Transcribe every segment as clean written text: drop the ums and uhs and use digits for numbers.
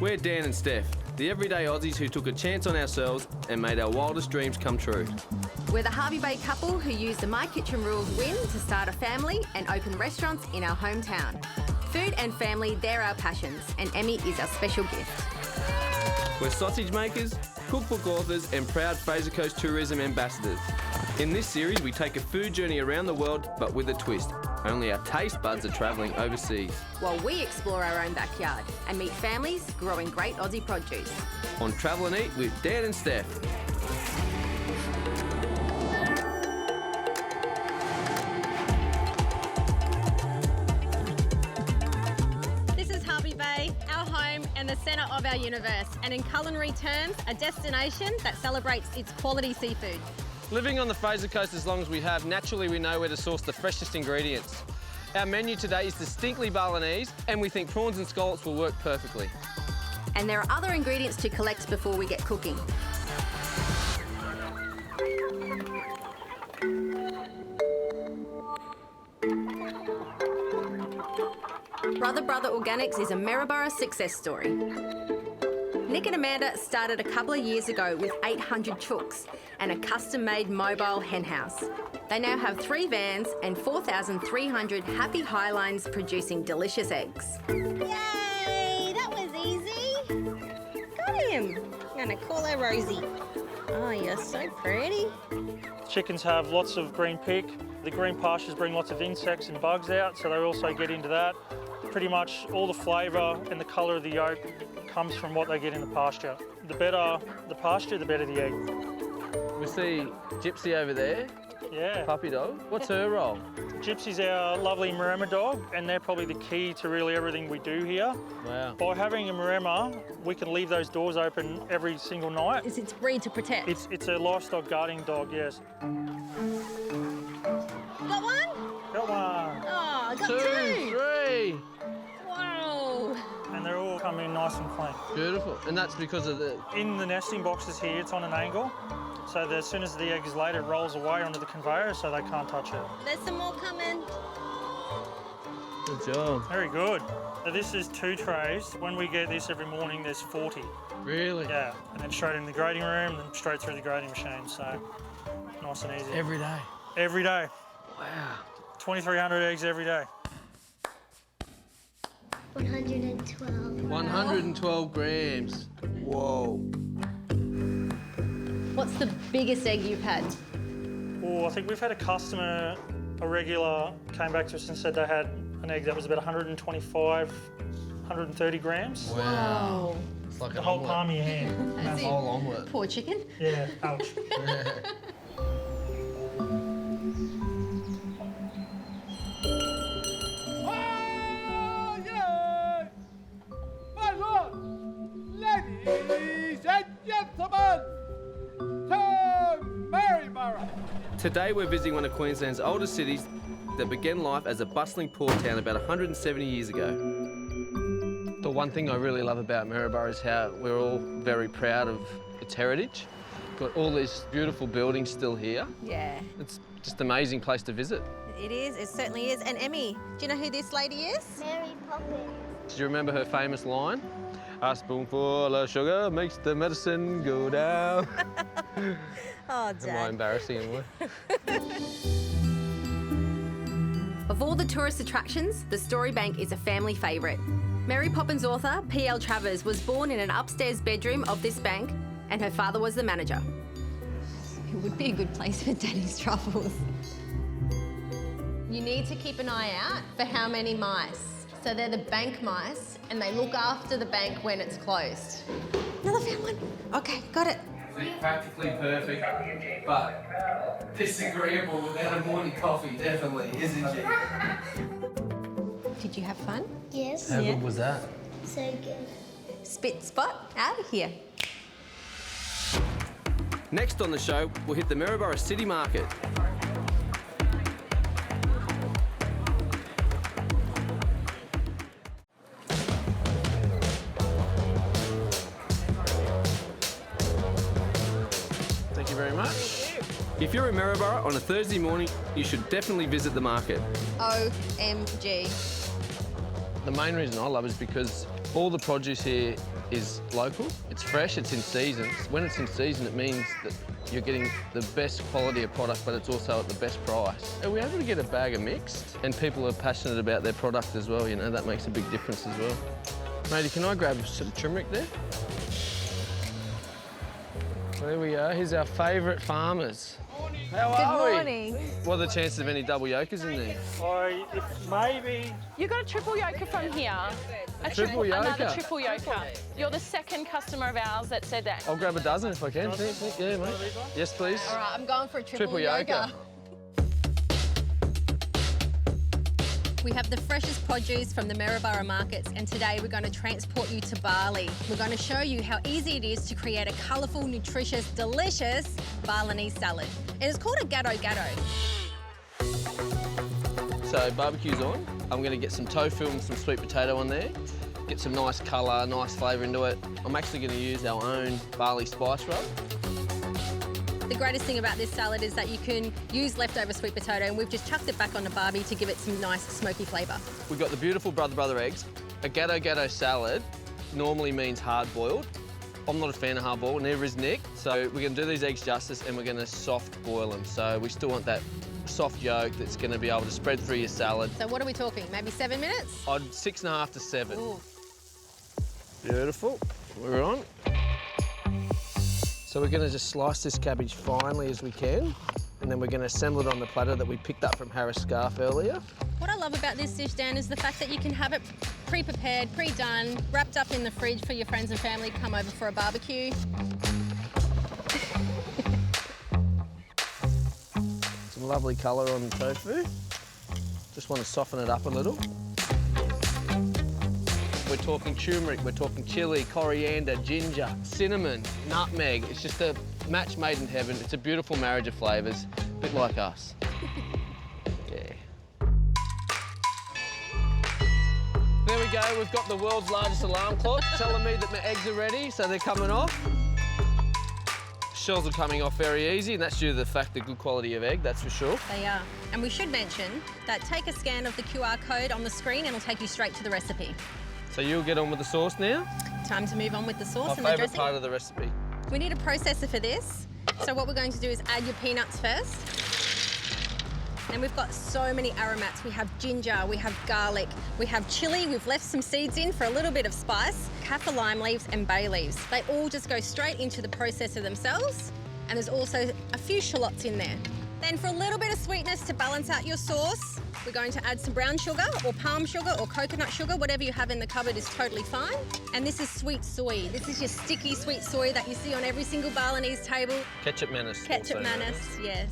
We're Dan and Steph, the everyday Aussies who took a chance on ourselves and made our wildest dreams come true. We're the Hervey Bay couple who used the My Kitchen Rules win to start a family and open restaurants in our hometown. Food and family, they're our passions, and Emmy is our special gift. We're sausage makers, cookbook authors and proud Fraser Coast tourism ambassadors. In this series, we take a food journey around the world, but with a twist. Only our taste buds are travelling overseas. While we explore our own backyard and meet families growing great Aussie produce. On Travel and Eat with Dan and Steph. This is Hervey Bay, our home and the centre of our universe, and in culinary terms, a destination that celebrates its quality seafood. Living on the Fraser Coast as long as we have, naturally we know where to source the freshest ingredients. Our menu today is distinctly Balinese, and we think prawns and scallops will work perfectly. And there are other ingredients to collect before we get cooking. Brother Brother Organics is a Maryborough success story. Nick and Amanda started a couple of years ago with 800 chooks and a custom-made mobile hen house. They now have 3 vans and 4,300 happy highlines producing delicious eggs. Yay! That was easy. Got him. I'm going to call her Rosie. Oh, you're so pretty. Chickens have lots of green pick. The green pastures bring lots of insects and bugs out, so they also get into that. Pretty much all the flavour and the colour of the yolk comes from what they get in the pasture. The better the pasture, the better the egg. We see Gypsy over there, Yeah. puppy dog. What's her role? Gypsy's our lovely Maremma dog, and they're probably the key to really everything we do here. Wow. By having a Maremma, we can leave those doors open every single night. It's its breed to protect. It's a livestock guarding dog, yes. Got one? Got one. Oh, I got 2, 3. Wow. And they're all come in nice and clean. Beautiful. And that's because of the... In the nesting boxes here, it's on an angle, so that as soon as the egg is laid, it rolls away onto the conveyor so they can't touch it. There's some more coming. Good job. Very good. So this is 2 trays. When we get this every morning, there's 40. Really? Yeah, and then straight in the grading room, then straight through the grading machine, so nice and easy. Every day? Every day. Wow. 2,300 eggs every day. 112. 112 grams. Whoa. What's the biggest egg you've had? Oh, I think we've had a customer, a regular, came back to us and said they had an egg that was about 125, 130 grams. Wow. It's like The an whole omelette. palm of your hand. A whole omelette. Poor chicken. Yeah, ouch. Ladies and gentlemen, to Maryborough. Today we're visiting one of Queensland's oldest cities that began life as a bustling port town about 170 years ago. The one thing I really love about Maryborough is how we're all very proud of its heritage. Got all these beautiful buildings still here. Yeah, It's just an amazing place to visit. it is. It certainly is. And Emmy, do you know who this lady is? Mary Poppins. Do you remember her famous line? A spoonful of sugar makes the medicine go down. Oh, Am I Dad. embarrassing him? Of all the tourist attractions, the Story Bank is a family favourite. Mary Poppins author P.L. Travers was born in an upstairs bedroom of this bank, and her father was the manager. It would be a good place for Daddy's truffles. You need to keep an eye out for how many mice. So they're the bank mice, and they look after the bank when it's closed. Another found one. Okay, got it. Practically perfect, but disagreeable without a morning coffee, definitely, isn't she? Did you have fun? Yes. How good was that? So good. Spit spot out of here. Next on the show, we'll hit the Maryborough City Market. Thank you very much. If you're in Maryborough on a Thursday morning, you should definitely visit the market. OMG. The main reason I love it is because all the produce here is local. It's fresh, it's in season. When it's in season, it means that you're getting the best quality of product, but it's also at the best price. Are we able to get a bag of mixed? And people are passionate about their product as well, you know, that makes a big difference as well. Matey, can I grab some turmeric there? There we are, here's our favourite farmers. How are we? Good morning. What are the chances of any double yokers in there? Maybe. You got a triple yoker from here. Triple yoker? Another triple yoker. You're the second customer of ours that said that. I'll grab a dozen if I can. Yeah, mate. Yes, please. All right, I'm going for a triple yoker. yoga. We have the freshest produce from the Maryborough markets, and today we're going to transport you to Bali. We're going to show you how easy it is to create a colourful, nutritious, delicious Balinese salad. It is called a Gado Gado. So barbecue's on. I'm going to get some tofu and some sweet potato on there. Get some nice colour, nice flavour into it. I'm actually going to use our own Bali spice rub. The greatest thing about this salad is that you can use leftover sweet potato, and we've just chucked it back on the barbie to give it some nice smoky flavour. We've got the beautiful brother eggs. A Gado Gado salad normally means hard-boiled. I'm not a fan of hard-boiled, neither is Nick. So we're going to do these eggs justice, and we're going to soft boil them. So we still want that soft yolk that's going to be able to spread through your salad. So what are we talking, maybe 7 minutes? I'd 6.5 to 7. Ooh. Beautiful. We're on. So we're going to just slice this cabbage finely as we can, and then we're going to assemble it on the platter that we picked up from Harris Scarf earlier. What I love about this dish, Dan, is the fact that you can have it pre-prepared, pre-done, wrapped up in the fridge for your friends and family to come over for a barbecue. Some lovely colour on the tofu. Just want to soften it up a little. We're talking turmeric, we're talking chilli, coriander, ginger, cinnamon, nutmeg. It's just a match made in heaven. It's a beautiful marriage of flavours, a bit like us. Yeah. There we go, we've got the world's largest alarm clock telling me that my eggs are ready, so they're coming off. Shells are coming off very easy, and that's due to the fact the good quality of egg, that's for sure. They are. And we should mention that take a scan of the QR code on the screen and it'll take you straight to the recipe. So you'll get on with the sauce now? Time to move on with the sauce and My the favourite dressing. part of the recipe. We need a processor for this. So what we're going to do is add your peanuts first. And we've got so many aromats. We have ginger, we have garlic, we have chilli. We've left some seeds in for a little bit of spice, kaffir lime leaves and bay leaves. They all just go straight into the processor themselves. And there's also a few shallots in there. Then for a little bit of sweetness to balance out your sauce, we're going to add some brown sugar or palm sugar or coconut sugar. Whatever you have in the cupboard is totally fine. And this is sweet soy. This is your sticky sweet soy that you see on every single Balinese table. Ketchup manis. Ketchup also known manis, yes.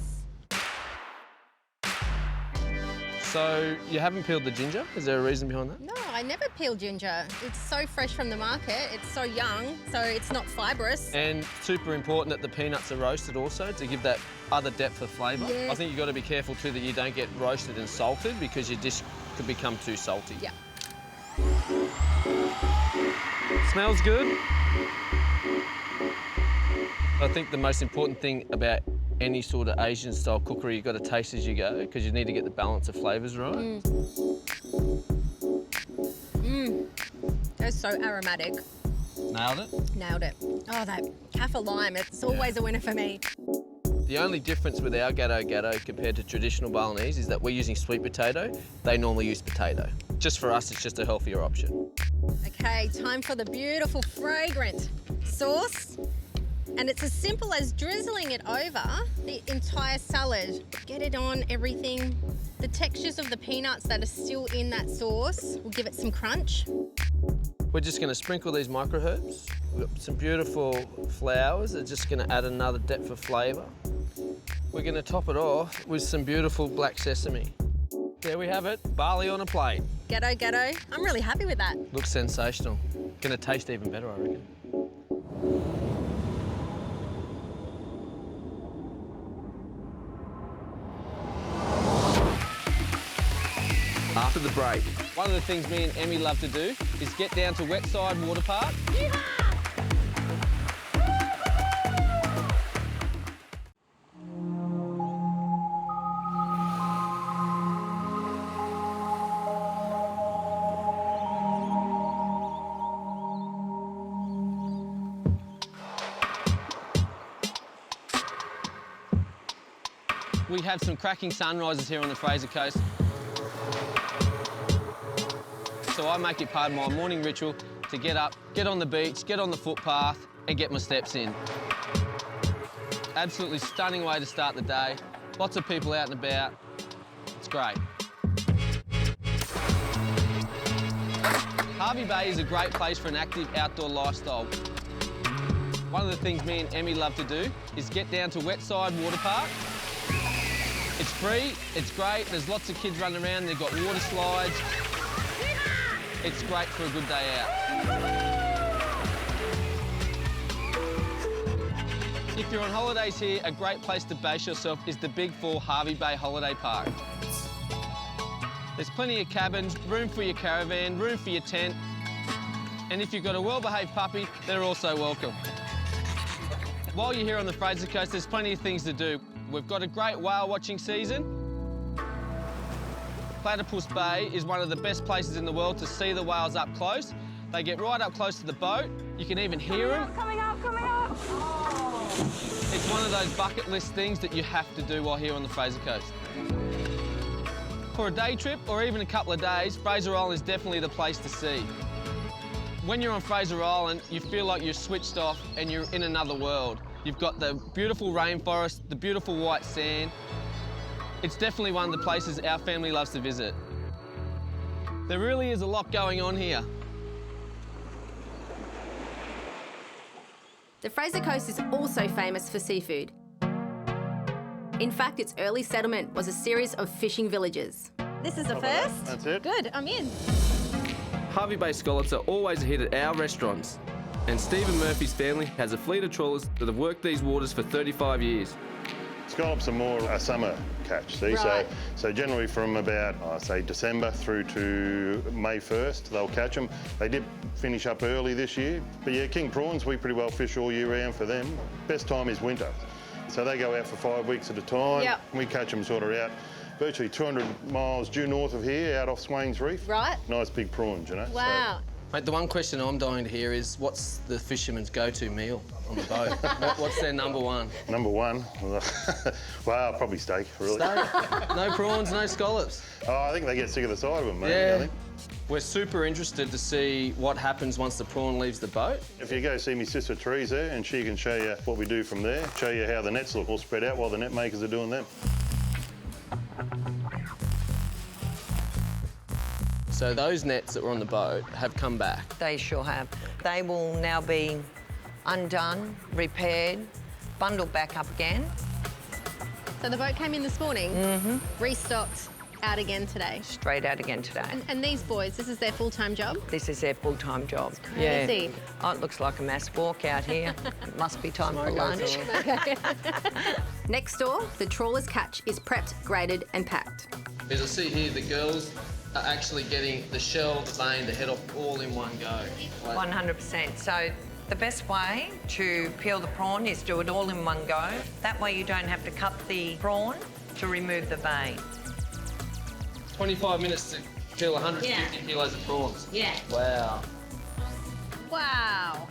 So you haven't peeled the ginger? Is there a reason behind that? No, I never peel ginger. It's so fresh from the market. It's so young, so it's not fibrous. And super important that the peanuts are roasted also to give that other depth of flavour. Yes. I think you've got to be careful too that you don't get roasted and salted because your dish could become too salty. Yeah. Smells good. I think the most important thing about any sort of Asian style cookery, you've got to taste as you go because you need to get the balance of flavours right. That's so aromatic. Nailed it. Nailed it. Oh, that kaffir lime, it's always a winner for me. The only difference with our Gado Gado compared to traditional Balinese is that we're using sweet potato. They normally use potato. Just for us, it's just a healthier option. Okay, time for the beautiful, fragrant sauce. And it's as simple as drizzling it over the entire salad. Get it on everything. The textures of the peanuts that are still in that sauce will give it some crunch. We're just going to sprinkle these micro herbs. We've got some beautiful flowers that are just going to add another depth of flavour. We're going to top it off with some beautiful black sesame. There we have it, Bali on a plate. Gado Gado. I'm really happy with that. Looks sensational. Going to taste even better, I reckon. After the break, one of the things me and Emmy love to do is get down to Wetside Water Park. We have some cracking sunrises here on the Fraser Coast. So I make it part of my morning ritual to get up, get on the beach, get on the footpath and get my steps in. Absolutely stunning way to start the day. Lots of people out and about. It's great. Hervey Bay is a great place for an active outdoor lifestyle. One of the things me and Emmy love to do is get down to Wetside Water Park. It's free, it's great, there's lots of kids running around, they've got water slides. It's great for a good day out. If you're on holidays here, a great place to base yourself is the Big 4 Hervey Bay Holiday Park. There's plenty of cabins, room for your caravan, room for your tent. And if you've got a well-behaved puppy, they're also welcome. While you're here on the Fraser Coast, there's plenty of things to do. We've got a great whale watching season. Platypus Bay is one of the best places in the world to see the whales up close. They get right up close to the boat. You can even hear them. Coming up, coming up. It's one of those bucket list things that you have to do while here on the Fraser Coast. For a day trip or even a couple of days, Fraser Island is definitely the place to see. When you're on Fraser Island, you feel like you're switched off and you're in another world. You've got the beautiful rainforest, the beautiful white sand. It's definitely one of the places our family loves to visit. There really is a lot going on here. The Fraser Coast is also famous for seafood. In fact, its early settlement was a series of fishing villages. This is the first? That's it. Good, I'm in. Hervey Bay scallops are always a hit at our restaurants. And Stephen Murphy's family has a fleet of trawlers that have worked these waters for 35 years. Scallops are more a summer catch, see? Right. So generally from about, say, December through to May 1st, they'll catch them. They did finish up early this year. But yeah, king prawns, we pretty well fish all year round for them. Best time is winter. So they go out for 5 weeks at a time. Yep. We catch them sort of out virtually 200 miles due north of here, out off Swains Reef. Right. Nice big prawns, you know? Wow. Mate, the one question I'm dying to hear is, what's the fisherman's go-to meal on the boat? What's their number one? Number one, well, probably steak, really. Steak? No prawns, no scallops? Oh, I think they get sick of the sight of them, maybe, I Yeah. think. We're super interested to see what happens once the prawn leaves the boat. If you go see my sister Therese there, and she can show you what we do from there, show you how the nets look all spread out while the net makers are doing them. So those nets that were on the boat have come back. They sure have. They will now be undone, repaired, bundled back up again. So the boat came in this morning, restocked, out again today. Straight out again today. And these boys, this is their full-time job? This is their full-time job. crazy. Yeah. Oh, it looks like a mass walk out here. It must be time for lunch. Next door, the trawler's catch is prepped, graded and packed. As I see here, the girls are actually getting the shell, the vein, the head off all in one go. 100%. So the best way to peel the prawn is do it all in one go. That way you don't have to cut the prawn to remove the vein. 25 minutes to peel 150 kilos of prawns. Yeah. Wow. Wow.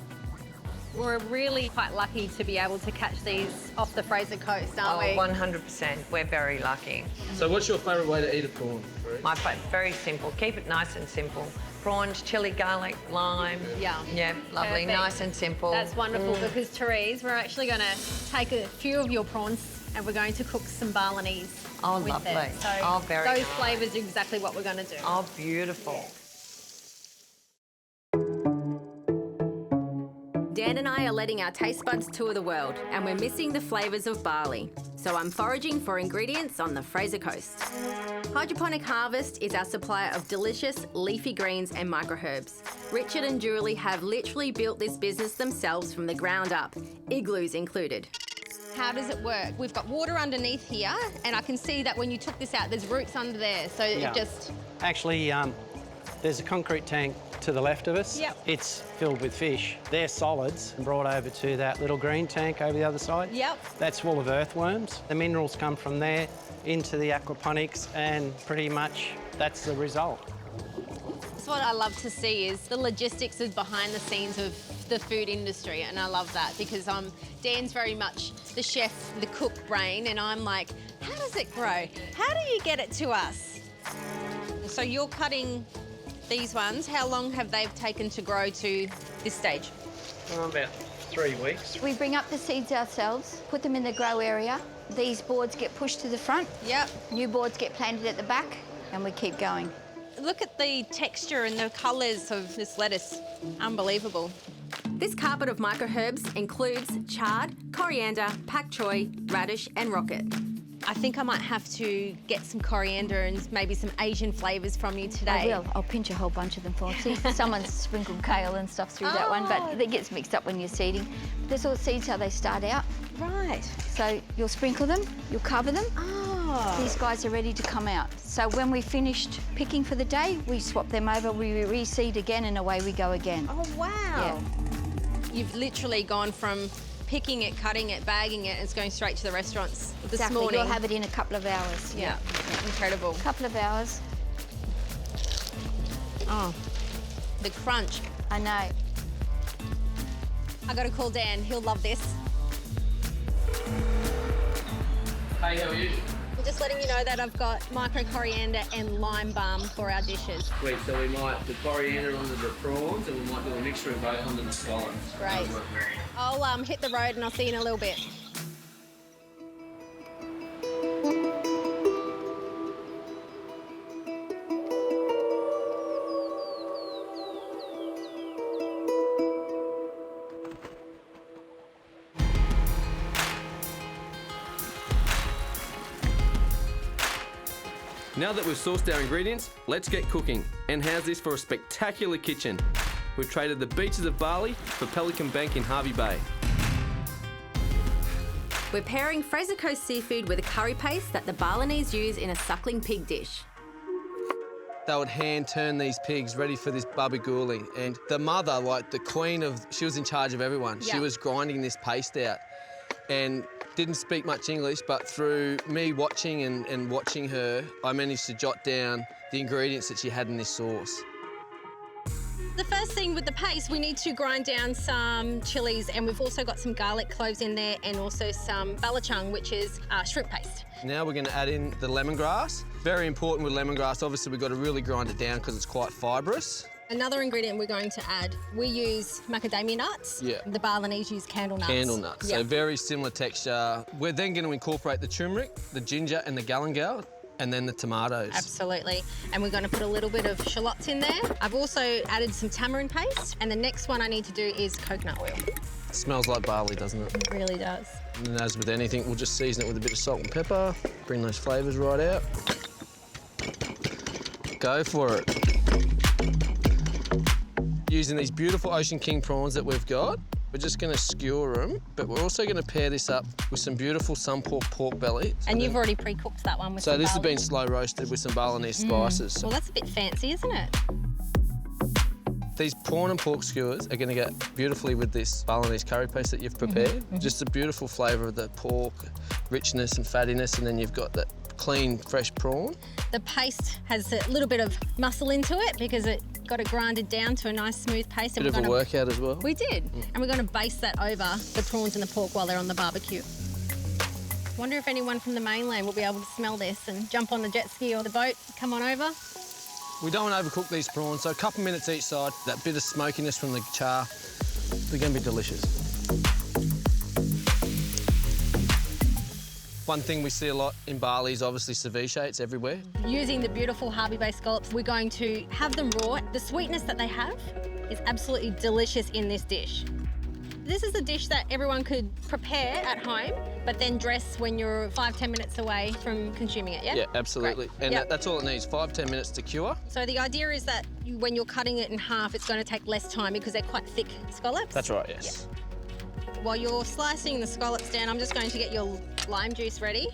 We're really quite lucky to be able to catch these off the Fraser Coast, aren't we? 100%. We're very lucky. So what's your favourite way to eat a prawn? My very simple. Keep it nice and simple. Prawns, chilli, garlic, lime. Yum. Yeah, lovely. Perfect. Nice and simple. That's wonderful because, Therese, we're actually going to take a few of your prawns and we're going to cook some Balinese with lovely. them. So Oh, very those nice. flavours are exactly what we're going to do. Oh, beautiful. Dan and I are letting our taste buds tour the world, and we're missing the flavours of Bali. So I'm foraging for ingredients on the Fraser Coast. Hydroponic Harvest is our supplier of delicious leafy greens and microherbs. Richard and Julie have literally built this business themselves from the ground up, igloos included. How does it work? We've got water underneath here, and I can see that when you took this out, there's roots under there, so it just... Actually, there's a concrete tank to the left of us. Yep. It's filled with fish. They're solids brought over to that little green tank over the other side. Yep. That's full of earthworms. The minerals come from there into the aquaponics, and pretty much that's the result. That's what I love to see, is the logistics of behind the scenes of the food industry, and I love that because Dan's very much the chef, the cook brain, and I'm like, how does it grow? How do you get it to us? So you're cutting these ones. How long have they taken to grow to this stage? About 3 weeks. We bring up the seeds ourselves, put them in the grow area. These boards get pushed to the front. Yep. New boards get planted at the back, and we keep going. Look at the texture and the colours of this lettuce. Unbelievable. This carpet of microherbs includes chard, coriander, pak choy, radish and rocket. I think I might have to get some coriander and maybe some Asian flavours from you today. I will. I'll pinch a whole bunch of them for you. See, someone's sprinkled kale and stuff through that one, but it gets mixed up when you're seeding. This all seeds how they start out. Right. So you'll sprinkle them, you'll cover them. Oh. These guys are ready to come out. So when we've finished picking for the day, we swap them over, we reseed again, and away we go again. Oh, wow. Yeah. You've literally gone from picking it, cutting it, bagging it, and it's going straight to the restaurants this Exactly. morning. You'll have it in a couple of hours. Yeah. Incredible. Couple of hours. Oh, the crunch. I know. I got to call Dan. He'll love this. Hey, how are you? I'm just letting you know that I've got micro coriander and lime balm for our dishes. Sweet, so we might put coriander onto the prawns and we might do a mixture of both onto the scallops. Great. I'll hit the road and I'll see you in a little bit. Now that we've sourced our ingredients, let's get cooking. And how's this for a spectacular kitchen? We've traded the beaches of Bali for Pelican Bank in Hervey Bay. We're pairing Fraser Coast seafood with a curry paste that the Balinese use in a suckling pig dish. They would hand turn these pigs ready for this babiguli. And the mother, like the queen of, she was in charge of everyone. Yeah. She was grinding this paste out and didn't speak much English, but through me watching and watching her, I managed to jot down the ingredients that she had in this sauce. The first thing with the paste, we need to grind down some chilies, and we've also got some garlic cloves in there and also some balachang, which is shrimp paste. Now we're going to add in the lemongrass. Very important with lemongrass, obviously we've got to really grind it down because it's quite fibrous. Another ingredient we're going to add, we use macadamia nuts. Yeah. The Balinese use candle nuts. Candle nuts, so very similar texture. We're then going to incorporate the turmeric, the ginger and the galangal, and then the tomatoes. Absolutely. And we're going to put a little bit of shallots in there. I've also added some tamarind paste, and the next one I need to do is coconut oil. It smells like barley, doesn't it? It really does. And then as with anything, we'll just season it with a bit of salt and pepper, bring those flavours right out. Go for it. Using these beautiful Ocean King prawns that we've got, we're just going to skewer them, but we're also going to pair this up with some beautiful sunpork pork belly. And you've already pre-cooked that one with So some this has been Balinese. slow roasted with some Balinese spices. Well, that's a bit fancy, isn't it? These prawn and pork skewers are going to go beautifully with this Balinese curry paste that you've prepared. Just a beautiful flavour of the pork, richness and fattiness, and then you've got that clean, fresh prawn. The paste has a little bit of muscle into it because it got it grinded down to a nice smooth paste. Bit of a workout as well. We did. And we're going to baste that over the prawns and the pork while they're on the barbecue. Wonder if anyone from the mainland will be able to smell this and jump on the jet ski or the boat, come on over. We don't want to overcook these prawns, so a couple of minutes each side. That bit of smokiness from the char, they're going to be delicious. One thing we see a lot in Bali is obviously ceviche, it's everywhere. Using the beautiful Hervey Bay scallops, we're going to have them raw. The sweetness that they have is absolutely delicious in this dish. This is a dish that everyone could prepare at home, but then dress when you're 5-10 minutes away from consuming it, yeah? Yeah, absolutely. Great. And Yep. that's all it needs, 5-10 minutes to cure. So the idea is that when you're cutting it in half, it's going to take less time because they're quite thick scallops. That's right, yes. While you're slicing the scallops down, I'm just going to get your lime juice ready.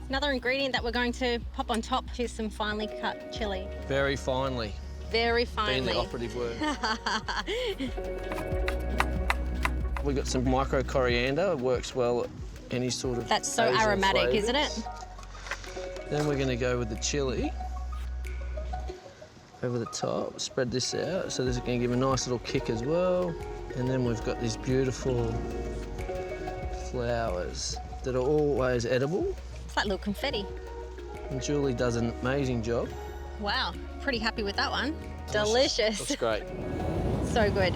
Another ingredient that we're going to pop on top is some finely cut chilli. Very finely. Very Being finely. the operative word. We've got some micro coriander, it works well at any sort of That's so Asian aromatic, flavours. isn't it? Then we're going to go with the chilli. over the top. Spread this out, so this is going to give a nice little kick as well. And then we've got these beautiful flowers that are always edible. It's like little confetti. And Julie does an amazing job. Wow, pretty happy with that one. Delicious. Looks great. So good.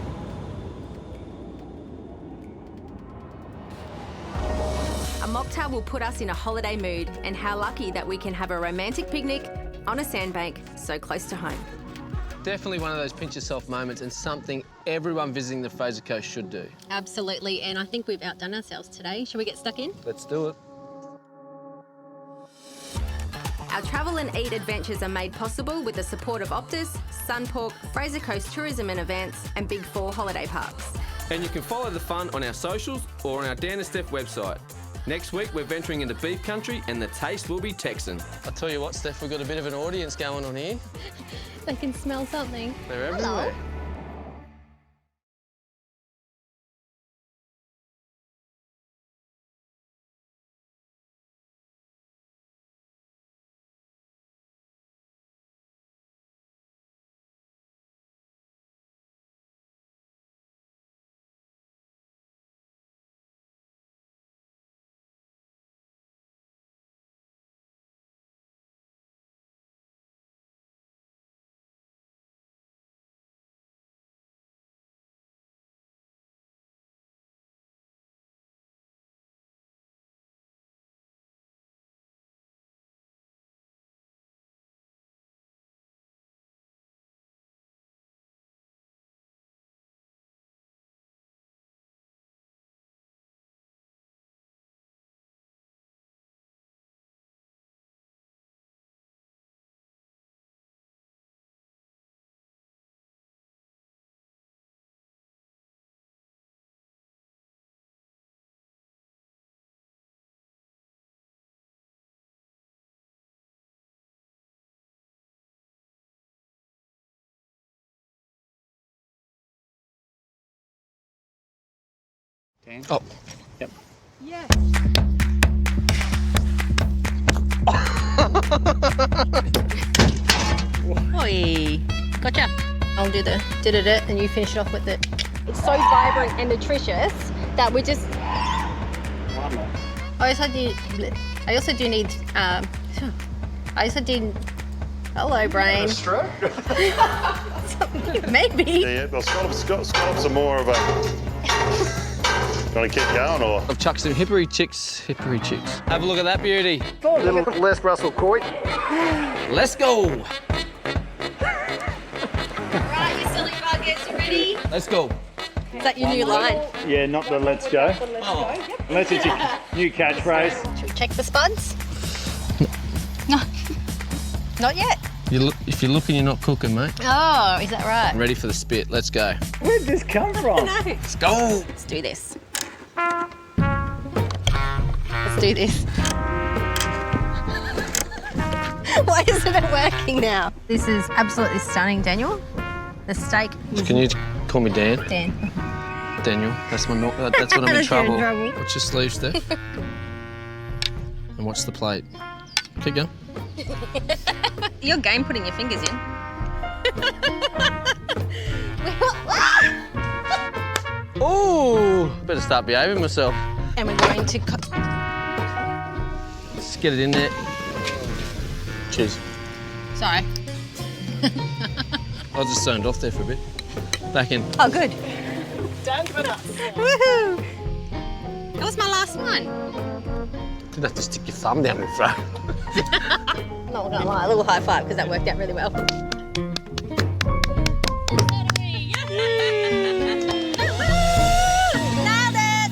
A mocktail will put us in a holiday mood, and how lucky that we can have a romantic picnic on a sandbank so close to home. Definitely one of those pinch yourself moments and something everyone visiting the Fraser Coast should do. Absolutely, and I think we've outdone ourselves today. Shall we get stuck in? Let's do it. Our travel and eat adventures are made possible with the support of Optus, Sunpork, Fraser Coast Tourism and Events, and Big 4 holiday parks. And you can follow the fun on our socials or on our Dan Steph website. Next week, we're venturing into beef country and the taste will be Texan. I'll tell you what, Steph, we've got a bit of an audience going on here. They can smell something. They're everywhere. Dan? Oh. Yep. Yeah. Oi, gotcha. I'll do the da-da-da and you finish it off with it. It's so vibrant and nutritious that we just... One more. I also do need, hello, brain. Stroke? Maybe. Yeah, well, scallops are more of a... Want to keep going, or? I've chucked some hickory chicks. Have a look at that beauty. A little less Russell Coit. Let's go. Right, you silly buggers, you ready? Let's go. Is that your new line? Yeah, not the let's go. Unless it's your new catchphrase. Should we check the spuds? No. Not yet. If you're looking, you're not cooking, mate. Oh, is that right? I'm ready for the spit. Let's go. Where'd this come from? No. Let's go. Let's do this. Let's do this. Why isn't it working now? This is absolutely stunning, Daniel. The steak. Can you call me Dan? Dan. Daniel. That's when I'm in That's you're in trouble. trouble. Watch your sleeve, Steph. And watch the plate. Keep going. You're game putting your fingers in. Oh, better start behaving myself. And we're going to Just get it in there. Cheers. Sorry. I was just zoned off there for a bit. Back in. Oh, good. Dan's with us. Woohoo! That was my last one. Didn't have to stick your thumb down my throat. Not gonna lie, a little high five because that worked out really well. Nailed it!